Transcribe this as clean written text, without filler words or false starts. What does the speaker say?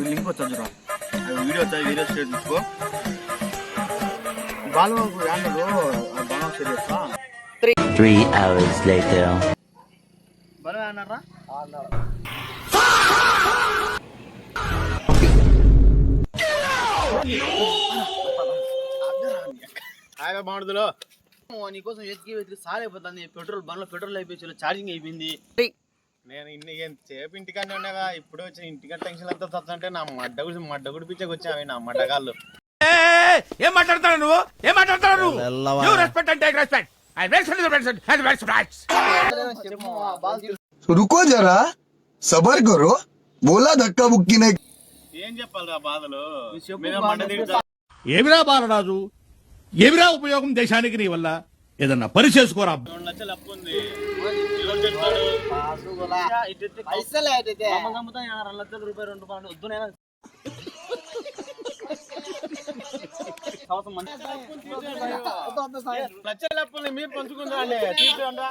Link వచ్చాను video వచ్చా video share తీసుకో బాగా బాగా షేర్ చేస్తా 3 hours later. బాగా అన్నారా హాయిగా బాగుంటుందిలో నీకోసం వెతికి సార్ అయిపోతుంది పెట్రోల్ బండ్లో పెట్రోల్ అయిపోయి ఛార్జింగ్ అయిపోయింది నేను సేపు ఇంటికన్నా ఉన్నాగా ఇప్పుడు వచ్చి ఇంటికన్నా టెన్షన్ అంతా వస్తుంటే నా మడ్డ గుడిపించకి వచ్చావి నా మడ్డగాళ్ళు ఏం మాట్లాడతాడు నువ్వు ఏం మాట్లాడతాడు నువ్వు రెస్పెక్ట్ అంటే రెస్పెక్ట్ रुको जरा सबर करो बोला धक्का बुक्की नहीं ఏం చెప్పాలిరా బాధలు ఏమిరా బాలరాజు ఏమిరా ఉపయోగం దేశానికి నీ వల్ల ఏదన్నా పని చేసుకోరా 2 లక్షలు అప్పు ఉంది లక్షల అప్పుల్ని మీరు పంచుకుంటారండి తీసుకుంటా